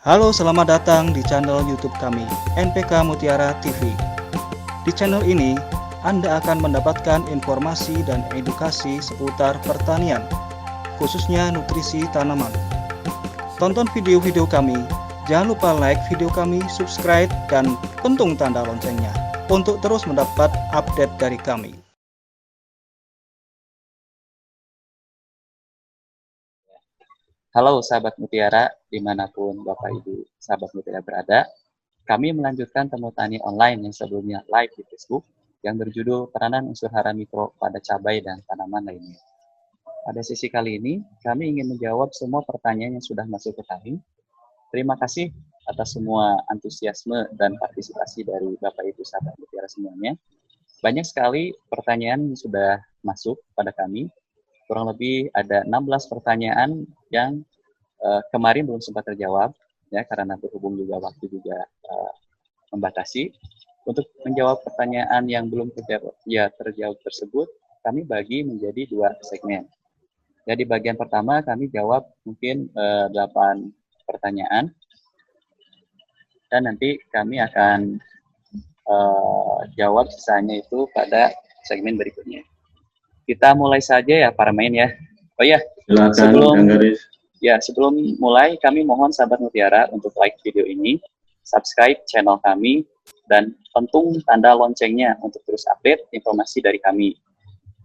Halo, selamat datang di channel YouTube kami, NPK Mutiara TV. Di channel ini, Anda akan mendapatkan informasi dan edukasi seputar pertanian, khususnya nutrisi tanaman. Tonton video-video kami, jangan lupa like video kami, subscribe, dan pentung tanda loncengnya untuk terus mendapat update dari kami. Halo sahabat Mutiara, dimanapun Bapak Ibu sahabat Mutiara berada, kami melanjutkan Temu Tani Online yang sebelumnya live di Facebook yang berjudul Peranan Unsur Hara Mikro pada Cabai dan Tanaman Lainnya. Pada sesi kali ini, kami ingin menjawab semua pertanyaan yang sudah masuk ke kami. Terima kasih atas semua antusiasme dan partisipasi dari Bapak Ibu sahabat Mutiara semuanya. Banyak sekali pertanyaan yang sudah masuk pada kami. Kurang lebih ada 16 pertanyaan yang kemarin belum sempat terjawab, ya karena berhubung juga waktu juga membatasi. Untuk menjawab pertanyaan yang belum terjawab tersebut, kami bagi menjadi 2 segmen. Jadi bagian pertama kami jawab mungkin 8 pertanyaan, dan nanti kami akan jawab sisanya itu pada segmen berikutnya. Kita mulai saja ya para main ya. Oh ya, sebelum mulai kami mohon sahabat Mutiara untuk like video ini, subscribe channel kami, dan pentung tanda loncengnya untuk terus update informasi dari kami.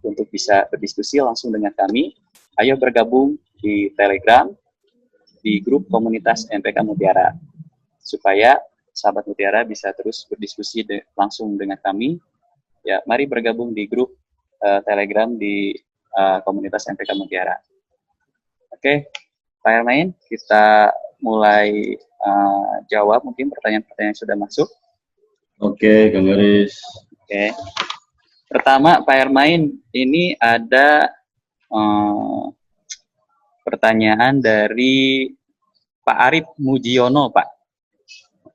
Untuk bisa berdiskusi langsung dengan kami, ayo bergabung di Telegram, di grup komunitas NPK Mutiara, supaya sahabat Mutiara bisa terus berdiskusi langsung dengan kami. Ya, mari bergabung di grup Telegram di komunitas NPK Mutiara. Oke, Pak Ermain, kita mulai jawab mungkin pertanyaan-pertanyaan yang sudah masuk. Oke, Kang Garis. Oke. Pertama, Pak Ermain, ini ada pertanyaan dari Pak Arif Mujiono, Pak.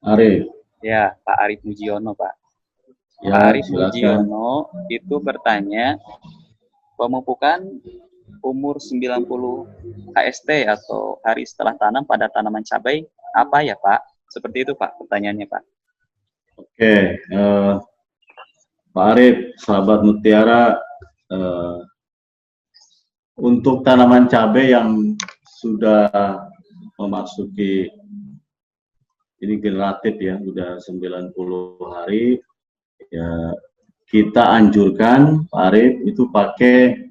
Arif. Ya, Pak Arif Mujiono, Pak. Ya, Pak Arif silakan. Mujiono itu bertanya, pemupukan umur 90 HST atau hari setelah tanam pada tanaman cabai apa ya Pak? Seperti itu Pak pertanyaannya Pak. Oke, Pak Arif, sahabat Mutiara, untuk tanaman cabai yang sudah memasuki ini generatif ya, sudah 90 hari, ya kita anjurkan Pak Arif itu pakai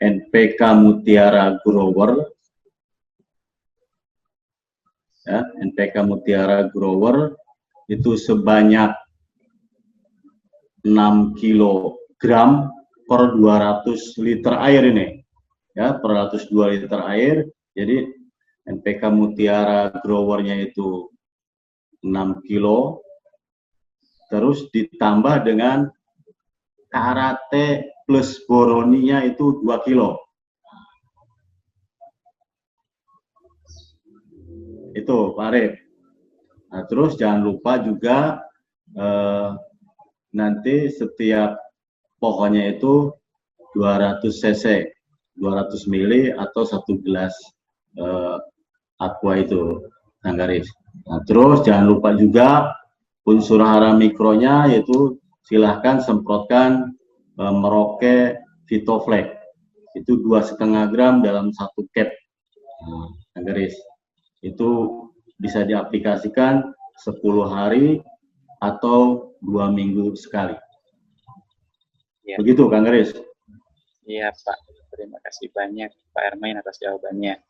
NPK Mutiara Grower, ya, NPK Mutiara Grower itu sebanyak 6 kilogram per 200 liter air ini, ya, per 102 liter air. Jadi NPK Mutiara Growernya itu 6 kilo, terus ditambah dengan Karate plus Boroninya itu 2 kilo. Itu Pak Arif. Nah, terus jangan lupa juga nanti setiap pohonnya itu 200 cc, 200 ml atau 1 gelas aqua itu, Kang Garis. Nah, terus jangan lupa juga unsur hara mikronya, yaitu silahkan semprotkan Merauke Vitoflex. Itu 2,5 gram dalam 1 cap, Kang Garis. Itu bisa diaplikasikan 10 hari atau 2 minggu sekali. Ya. Begitu, Kang Garis. Iya, Pak. Terima kasih banyak, Pak Ermain, atas jawabannya.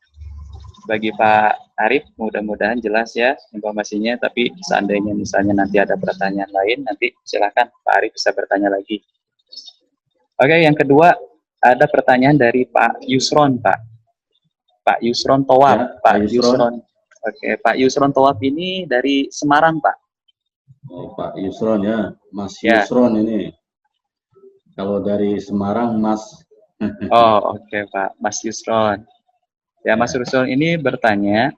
Bagi Pak Arif, mudah-mudahan jelas ya informasinya, tapi seandainya misalnya nanti ada pertanyaan lain, nanti silakan Pak Arif bisa bertanya lagi. Oke, yang kedua, ada pertanyaan dari Pak Yusron, Pak. Pak Yusron Towab. Ya, Pak Yusron. Oke, Pak Yusron Towab ini dari Semarang, Pak. Oh, Pak Yusron ya, Mas ya. Yusron ini. Kalau dari Semarang, Mas. Oh, oke, Pak. Mas Yusron. Ya, Mas Yusron ini bertanya,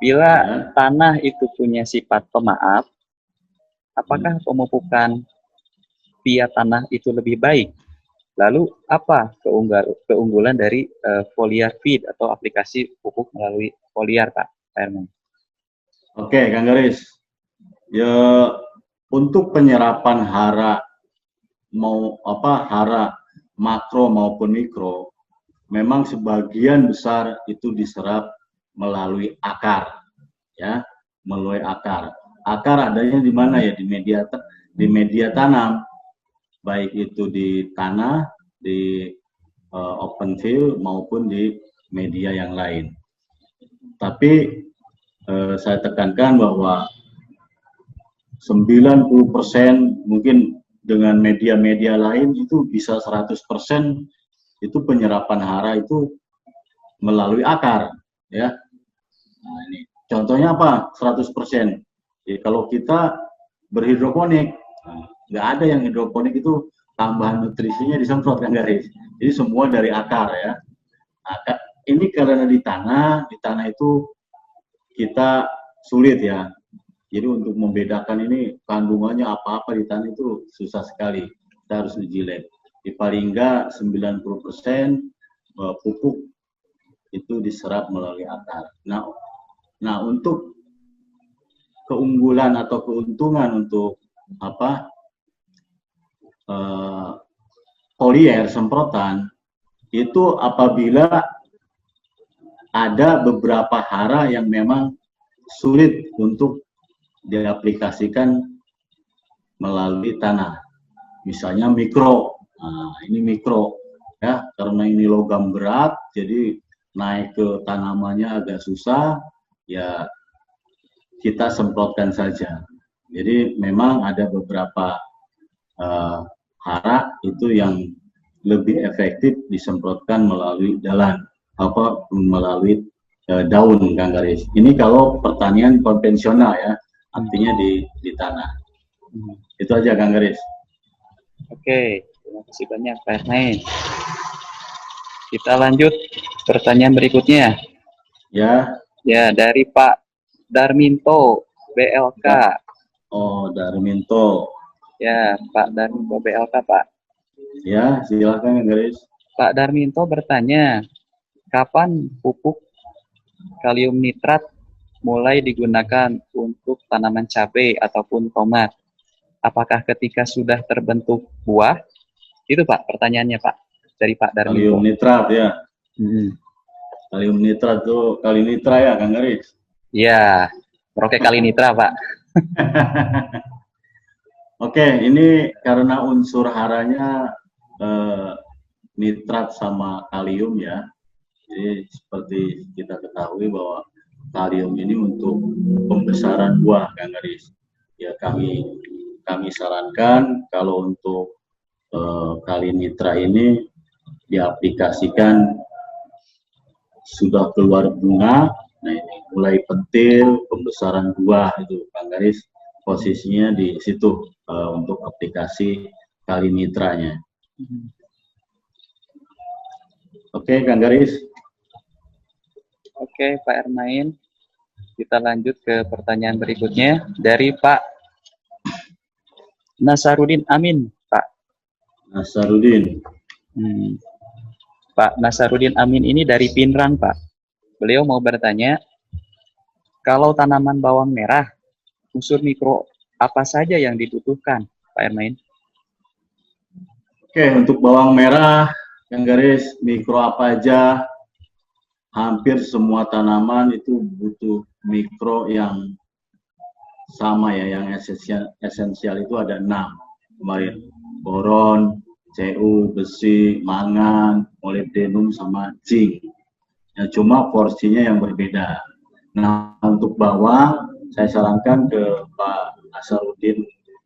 bila tanah itu punya sifat pemaaf, apakah pemupukan via tanah itu lebih baik? Lalu apa keunggulan dari foliar feed atau aplikasi pupuk melalui foliar, Pak Herman? Oke, Kang Garis. Ya, untuk penyerapan hara hara makro maupun mikro, memang sebagian besar itu diserap melalui akar, ya, melalui akar. Akar adanya di mana ya? Di media tanam, baik itu di tanah, di open field maupun di media yang lain. Tapi saya tekankan bahwa 90% mungkin dengan media-media lain itu bisa 100% itu penyerapan hara itu melalui akar, ya. Nah, ini contohnya apa? 100%. Jadi kalau kita berhidroponik, nggak ada yang hidroponik itu tambahan nutrisinya disemprot, kan, Garis. Jadi semua dari akar, ya. Nah, ini karena di tanah itu kita sulit, ya. Jadi untuk membedakan ini kandungannya apa-apa di tanah itu susah sekali. Kita harus uji lab. Di paling enggak 90% pupuk itu diserap melalui akar. Nah, untuk keunggulan atau keuntungan untuk foliar semprotan itu apabila ada beberapa hara yang memang sulit untuk diaplikasikan melalui tanah, misalnya mikro. Nah, ini mikro, ya, karena ini logam berat, jadi naik ke tanamannya agak susah, ya kita semprotkan saja. Jadi memang ada beberapa hara itu yang lebih efektif disemprotkan melalui melalui daun, Kang Garis. Ini kalau pertanian konvensional, ya, artinya di tanah. Itu aja, Kang Garis. Oke, terima kasih banyak Pak Ernain. Kita lanjut pertanyaan berikutnya. Ya. Ya, dari Pak Darminto BLK. Oh, Darminto. Ya, Pak Darminto BLK, Pak. Ya, silakan, Kang Garis. Pak Darminto bertanya, kapan pupuk kalium nitrat mulai digunakan untuk tanaman cabai ataupun tomat? Apakah ketika sudah terbentuk buah? Itu Pak pertanyaannya, Pak, dari Pak Darminto. Kalium nitrat, ya. Kalium nitrat tuh kali nitra, ya, Kang Garis? Iya, Roke kali nitra, Pak. Oke, ini karena unsur haranya nitrat sama kalium, ya. Jadi seperti kita ketahui bahwa kalium ini untuk pembesaran buah, Kang Garis. Ya, kami sarankan kalau untuk kali nitra ini diaplikasikan sudah keluar bunga. Nah, ini mulai pentil pembesaran buah itu, Kang Garis, posisinya di situ untuk aplikasi kali nitranya. Oke, Kang Garis. Oke, Pak Ernain. Kita lanjut ke pertanyaan berikutnya dari Pak Nasarudin Amin, Pak. Nasarudin. Pak Nasarudin Amin ini dari Pinrang, Pak. Beliau mau bertanya, kalau tanaman bawang merah, unsur mikro apa saja yang dibutuhkan, Pak Ernain? Oke, untuk bawang merah, Kang Garis, mikro apa aja? Hampir semua tanaman itu butuh mikro yang sama, ya, yang esensial itu ada 6 kemarin. Boron, Cu, besi, mangan, molybdenum, sama zinc. Ya, cuma porsinya yang berbeda. Nah, untuk bawang, saya sarankan ke Pak Nasarudin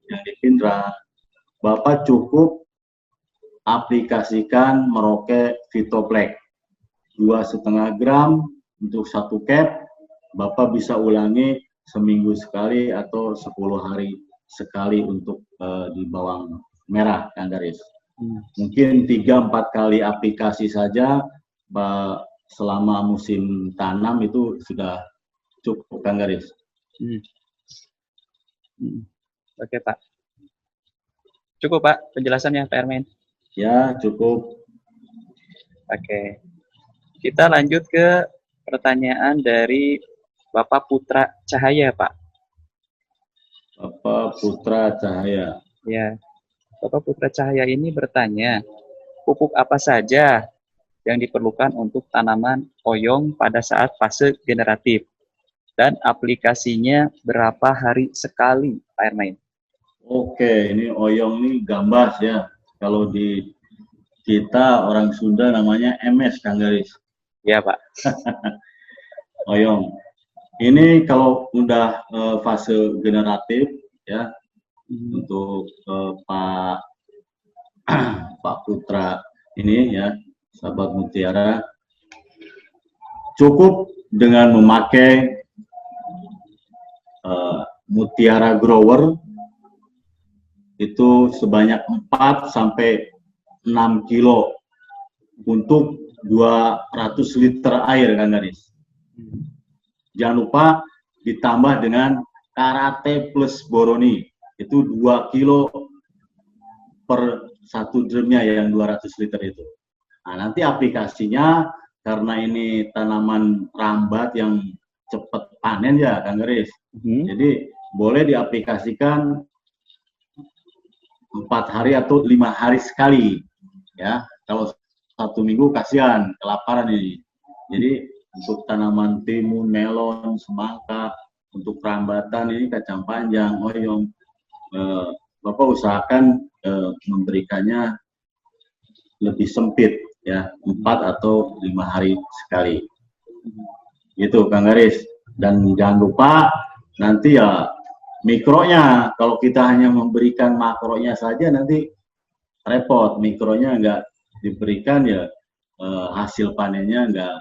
yang di Pinrang, Bapak cukup aplikasikan Merauke Vitoplex 2,5 gram untuk 1 cap. Bapak bisa ulangi seminggu sekali atau 10 hari sekali untuk di bawang merah, Kang Garis. Mungkin 3-4 kali aplikasi saja selama musim tanam itu sudah cukup, Kang Garis. Oke, Pak. Cukup, Pak, penjelasannya, Pak Ernain? Ya, cukup. Oke. Kita lanjut ke pertanyaan dari Bapak Putra Cahaya, Pak. Bapak Putra Cahaya. Ya, Bapak Putra Cahaya ini bertanya, pupuk apa saja yang diperlukan untuk tanaman oyong pada saat fase generatif dan aplikasinya berapa hari sekali, Pak Ermain? Oke, ini oyong ini gambas ya. Kalau di kita orang Sunda namanya MS, Kang Garis. Ya, Pak. Oyong. Ini kalau udah fase generatif ya, untuk Pak Pak Putra ini ya, sahabat mutiara, cukup dengan memakai mutiara grower itu sebanyak 4 sampai 6 kilo untuk 200 liter air, Kang Garis. Jangan lupa ditambah dengan karate plus boroni, itu 2 kilo per 1 drumnya yang 200 liter itu. Nah, nanti aplikasinya karena ini tanaman rambat yang cepat panen ya, Kang Garis. Jadi boleh diaplikasikan 4 hari atau 5 hari sekali ya. Kalau 1 minggu kasihan kelaparan ini. Jadi untuk tanaman timun, melon, semangka, untuk perambatan ini kacang panjang, oyong, Bapak usahakan memberikannya lebih sempit ya, 4 atau 5 hari sekali. Gitu Kang Garis. Dan jangan lupa nanti ya mikronya, kalau kita hanya memberikan makronya saja nanti repot, mikronya nggak diberikan ya hasil panennya nggak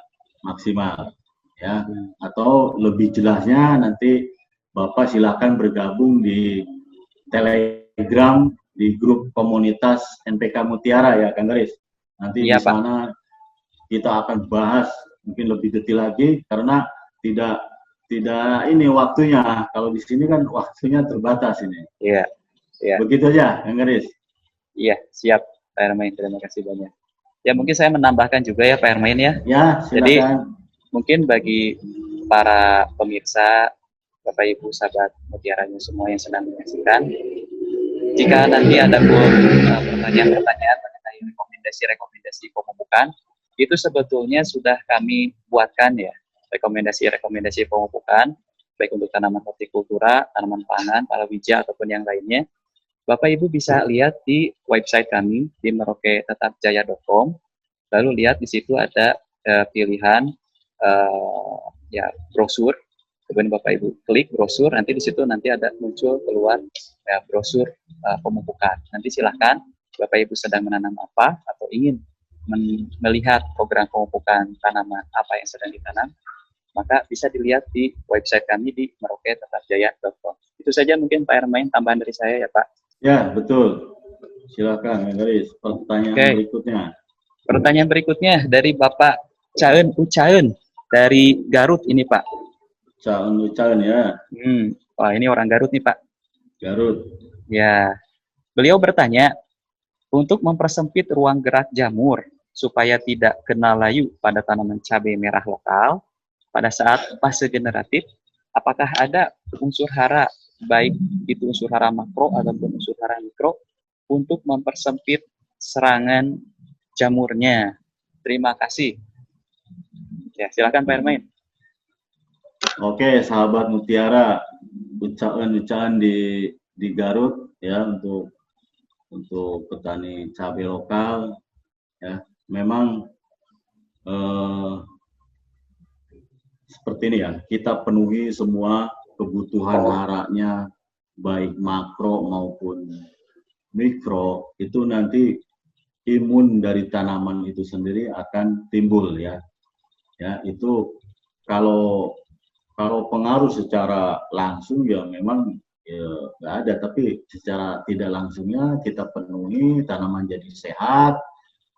maksimal ya. Atau lebih jelasnya nanti Bapak silakan bergabung di Telegram di grup komunitas NPK Mutiara ya Kang Garis. Nanti di sana kita akan bahas mungkin lebih detail lagi karena tidak ini waktunya. Kalau di sini kan waktunya terbatas ini. Iya. Iya. Begitu aja, Kang Garis. Iya, siap Pak Ermain. Terima kasih banyak. Ya mungkin saya menambahkan juga ya Pak Ermain ya. Ya, silakan. Jadi mungkin bagi para pemirsa, Bapak Ibu sahabat mutiaranya semua yang sedang menyaksikan, jika nanti ada pertanyaan-pertanyaan mengenai rekomendasi pemupukan, itu sebetulnya sudah kami buatkan ya. Rekomendasi pemupukan, baik untuk tanaman hortikultura, tanaman pangan, palawija, ataupun yang lainnya. Bapak Ibu bisa lihat di website kami di merauketetapjaya.com. Lalu lihat di situ ada pilihan ya brosur. Kemudian Bapak Ibu klik brosur, nanti di situ nanti ada muncul keluar ya, brosur pemupukan. Nanti silahkan Bapak Ibu sedang menanam apa atau ingin melihat program pemupukan tanaman apa yang sedang ditanam, maka bisa dilihat di website kami di merauketetapjaya.com. Itu saja mungkin Pak Ermain tambahan dari saya ya Pak. Ya, betul. Silakan, Garis. Pertanyaan berikutnya. Pertanyaan berikutnya dari Bapak Caen Ucaen dari Garut ini Pak. Caen Ucaen ya. Wah ini orang Garut nih Pak. Garut. Ya. Beliau bertanya, untuk mempersempit ruang gerak jamur supaya tidak kena layu pada tanaman cabai merah lokal pada saat fase generatif, apakah ada unsur hara, baik itu unsur hara makro ataupun unsur hara mikro, untuk mempersempit serangan jamurnya? Terima kasih. Ya, silakan Pak Ermain. Oke, sahabat mutiara, ucapan di Garut ya untuk petani cabai lokal ya, memang seperti ini ya, kita penuhi semua kebutuhan haranya baik makro maupun mikro, itu nanti imun dari tanaman itu sendiri akan timbul ya. Ya, itu kalau pengaruh secara langsung ya memang ya nggak ada, tapi secara tidak langsungnya kita penuhi tanaman jadi sehat.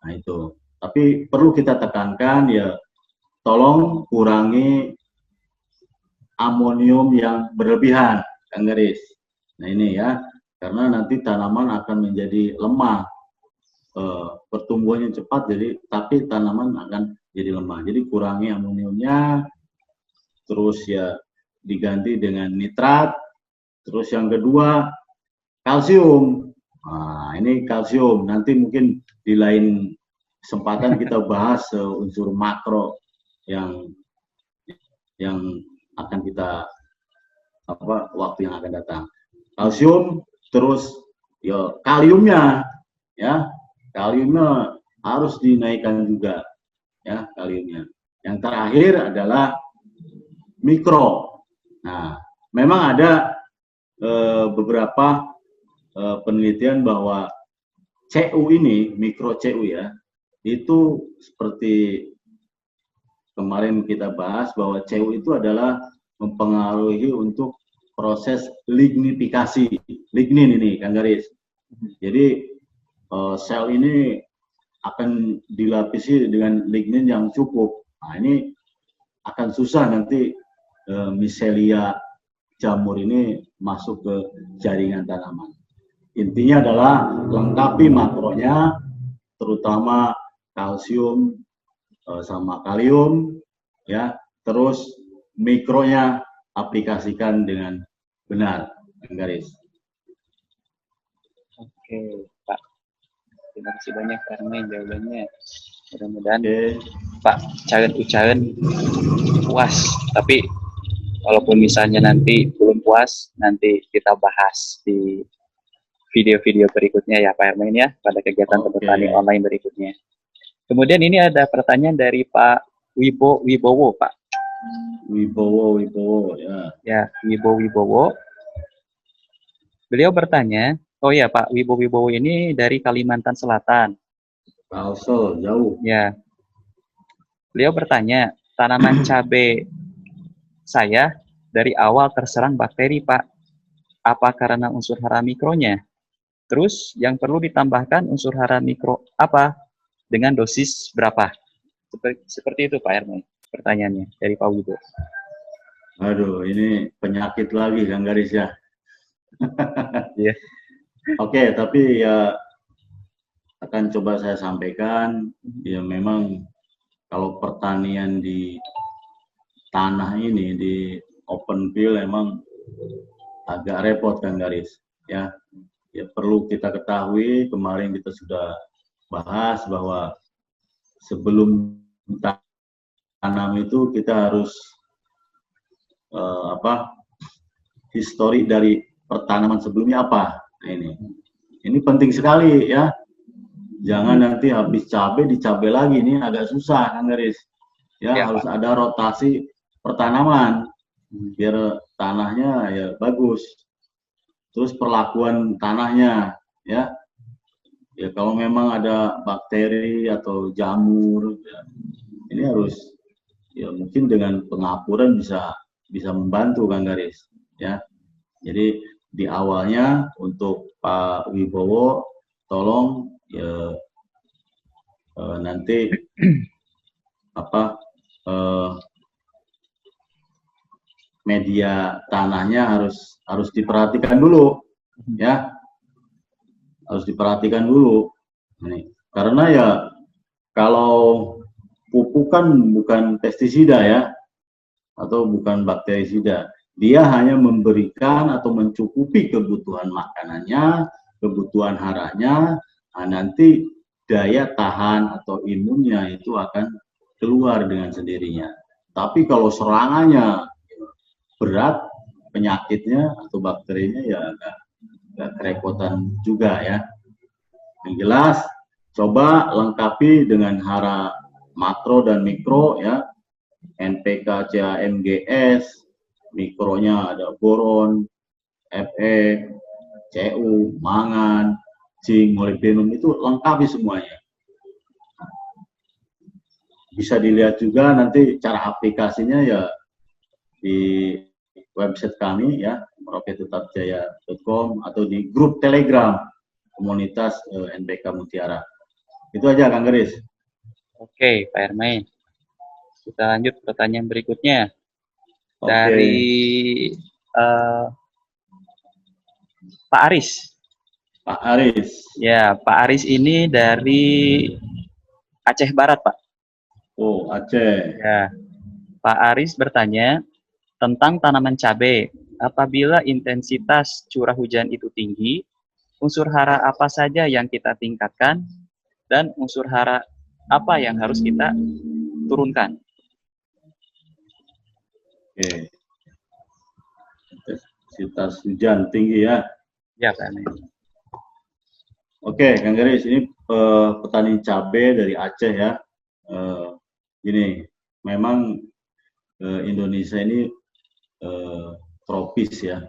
Nah itu, tapi perlu kita tekankan ya, tolong kurangi amonium yang berlebihan, Kang Garis. Nah ini ya, karena nanti tanaman akan menjadi lemah, pertumbuhannya cepat, jadi tapi tanaman akan jadi lemah. Jadi kurangi amoniumnya, terus ya diganti dengan nitrat, terus yang kedua kalsium. Nah, ini kalsium nanti mungkin di lain kesempatan kita bahas unsur makro yang akan kita waktu yang akan datang. Kalsium, terus ya kaliumnya harus dinaikkan juga ya kaliumnya. Yang terakhir adalah mikro. Nah, memang ada beberapa penelitian bahwa CU ini, mikro CU ya, itu seperti kemarin kita bahas bahwa CU itu adalah mempengaruhi untuk proses lignifikasi. Lignin ini, Kang Garis. Jadi sel ini akan dilapisi dengan lignin yang cukup. Nah, ini akan susah nanti miselia jamur ini masuk ke jaringan tanaman. Intinya adalah lengkapi makronya, terutama kalsium sama kalium, ya. Terus mikronya aplikasikan dengan benar, Garis. Oke, Pak. Terima kasih banyak karena jawabannya. Mudah-mudahan Pak Caen puas. Tapi walaupun misalnya nanti belum puas, nanti kita bahas di video-video berikutnya ya Pak Hermain ya, pada kegiatan temu tani online berikutnya. Kemudian ini ada pertanyaan dari Pak Wibowo, Pak. Wibowo ya. Ya, Wibowo. Beliau bertanya, oh ya Pak Wibowo ini dari Kalimantan Selatan. Kalsel, jauh. Ya. Beliau bertanya, tanaman cabai saya dari awal terserang bakteri, Pak. Apa karena unsur hara mikronya? Terus yang perlu ditambahkan unsur hara mikro apa? Dengan dosis berapa? Seperti itu Pak Hermain. Pertanyaannya dari Pak Wibo. Aduh, ini penyakit lagi Kang Garis ya. Iya. Oke, tapi ya akan coba saya sampaikan, ya memang kalau pertanian di tanah ini, di open field emang agak repot Kang Garis. Ya perlu kita ketahui, kemarin kita sudah bahas bahwa sebelum tanam itu kita harus histori dari pertanaman sebelumnya apa. Nah, ini penting sekali ya. Jangan nanti habis cabai dicabai lagi, ini agak susah Kang Garis. Ya, harus Pak. Ada rotasi pertanaman biar tanahnya ya bagus. Terus perlakuan tanahnya ya. Ya kalau memang ada bakteri atau jamur ya, ini harus ya mungkin dengan pengapuran bisa membantu Kang Garis ya. Jadi di awalnya untuk Pak Wibowo tolong ya nanti media tanahnya harus diperhatikan dulu ya, harus diperhatikan dulu nih. Karena ya kalau pupuk kan bukan pestisida ya, atau bukan bakterisida, dia hanya memberikan atau mencukupi kebutuhan makanannya, kebutuhan haranya. Nah, nanti daya tahan atau imunnya itu akan keluar dengan sendirinya. Tapi kalau serangannya berat, penyakitnya atau bakterinya ya agak kerepotan juga ya. Yang jelas, coba lengkapi dengan hara makro dan mikro ya. NPK, CAMGS, mikronya ada boron, Fe, Cu, mangan, zinc, molybdenum, itu lengkapi semuanya. Bisa dilihat juga nanti cara aplikasinya ya di website kami ya, merauketetapjaya.com, atau di grup Telegram komunitas NPK Mutiara. Itu aja Kang Garis. Oke, Pak Hermain. Kita lanjut pertanyaan berikutnya. Dari Pak Aris. Pak Aris. Ya, Pak Aris ini dari Aceh Barat, Pak. Oh, Aceh. Ya. Pak Aris bertanya, tentang tanaman cabai. Apabila intensitas curah hujan itu tinggi, unsur hara apa saja yang kita tingkatkan dan unsur hara apa yang harus kita turunkan. Oke. Intensitas hujan tinggi ya. Ya, Pak Ermain. Oke, Kang Garis, ini petani cabai dari Aceh ya. Gini, memang Indonesia ini tropis ya.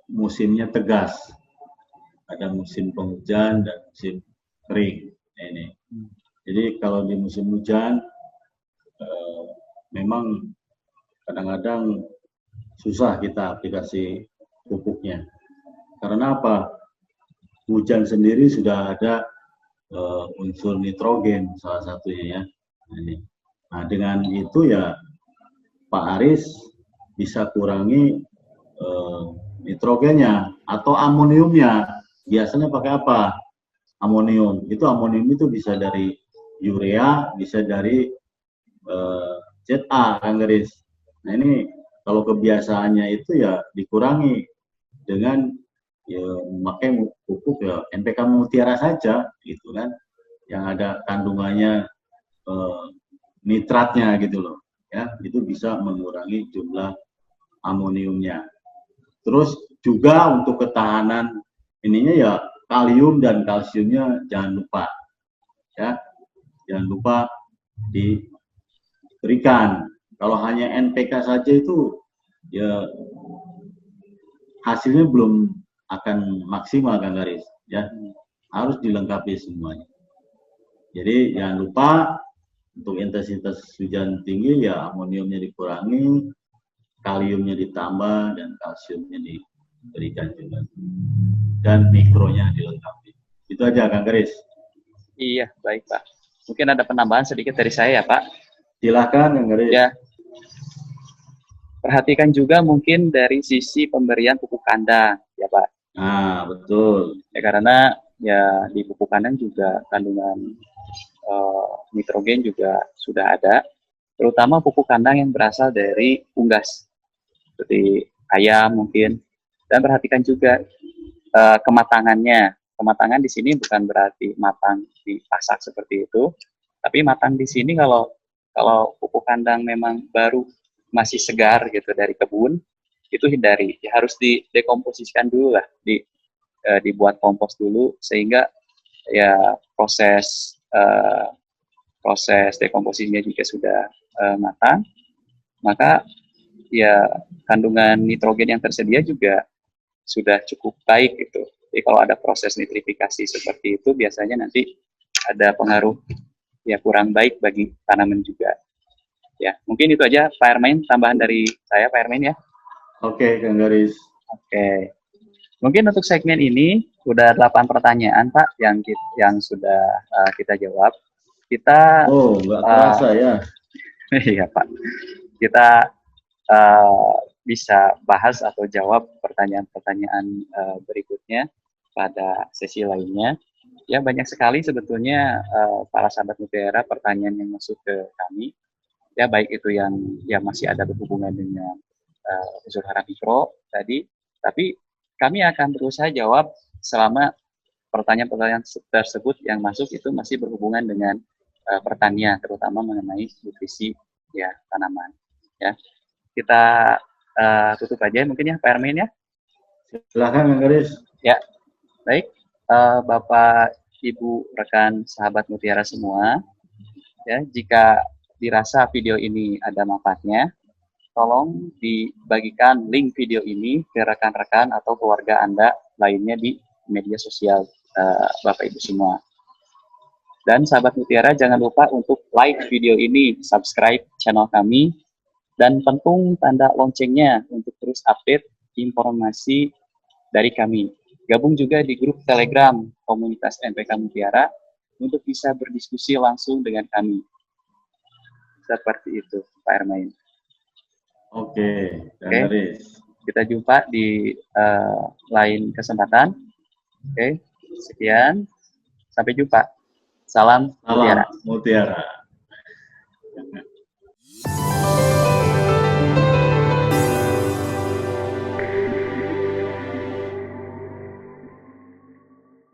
Musimnya tegas. Ada musim penghujan dan musim kering. Nah, ini. Jadi kalau di musim hujan memang kadang-kadang susah kita aplikasi pupuknya. Karena apa? Hujan sendiri sudah ada unsur nitrogen salah satunya ya. Nah, dengan itu ya Pak Aris bisa kurangi nitrogennya atau amoniumnya. Biasanya pakai apa? Amonium. Amonium itu bisa dari urea, bisa dari ZA, Kang Garis. Nah, ini kalau kebiasaannya itu ya dikurangi dengan ya memakai pupuk ya NPK Mutiara saja gitu kan, yang ada kandungannya nitratnya gitu loh ya, itu bisa mengurangi jumlah amoniumnya. Terus juga untuk ketahanan ininya ya kalium dan kalsiumnya jangan lupa ya, jangan lupa diberikan. Kalau hanya NPK saja itu ya hasilnya belum akan maksimal, Kang Garis ya, harus dilengkapi semuanya. Jadi jangan lupa untuk intensitas hujan tinggi ya amoniumnya dikurangi, kaliumnya ditambah dan kalsiumnya diberikan juga, dan mikronya dilengkapi. Itu aja, Kang Garis. Iya, baik Pak. Mungkin ada penambahan sedikit dari saya ya Pak. Silakan, Kang Garis. Ya. Perhatikan juga mungkin dari sisi pemberian pupuk kandang, ya Pak. Nah, betul. Ya karena ya di pupuk kandang juga kandungan nitrogen juga sudah ada, terutama pupuk kandang yang berasal dari unggas, seperti ayam mungkin. Dan perhatikan juga kematangannya. Kematangan di sini bukan berarti matang dipasak seperti itu, tapi matang di sini kalau pupuk kandang memang baru masih segar gitu dari kebun, itu hindari. Ya, harus didekomposisikan dulu lah, dibuat kompos dulu sehingga ya proses dekomposisinya juga sudah matang, maka ya kandungan nitrogen yang tersedia juga sudah cukup baik gitu. Jadi kalau ada proses nitrifikasi seperti itu biasanya nanti ada pengaruh ya kurang baik bagi tanaman juga. Ya, mungkin itu aja Pak Ermain, tambahan dari saya Pak Ermain ya. Oke, Kang Garis. Oke. Mungkin untuk segmen ini sudah 8 pertanyaan Pak yang sudah kita jawab. Kita nggak terasa ya. Iya Pak. Kita bisa bahas atau jawab pertanyaan-pertanyaan berikutnya pada sesi lainnya. Ya, banyak sekali sebetulnya para sahabat Mutiara pertanyaan yang masuk ke kami. Ya, baik itu yang masih ada berhubungan dengan unsur hara mikro tadi, tapi kami akan berusaha jawab selama pertanyaan-pertanyaan tersebut yang masuk itu masih berhubungan dengan pertanian, terutama mengenai nutrisi ya tanaman. Ya, kita tutup aja mungkin ya Pak Ermain ya. Silakan, Kang Garis. Ya, baik Bapak, Ibu, rekan sahabat Mutiara semua, ya jika dirasa video ini ada manfaatnya, tolong dibagikan link video ini ke rekan-rekan atau keluarga Anda lainnya di media sosial Bapak Ibu semua. Dan sahabat Mutiara jangan lupa untuk like video ini, subscribe channel kami, dan pentung tanda loncengnya untuk terus update informasi dari kami. Gabung juga di grup Telegram komunitas NPK Mutiara untuk bisa berdiskusi langsung dengan kami. Seperti itu, Pak Ermain. Oke, Kang Garis. Kita jumpa di lain kesempatan. Oke, sekian. Sampai jumpa. Salam Mutiara. Mutiara.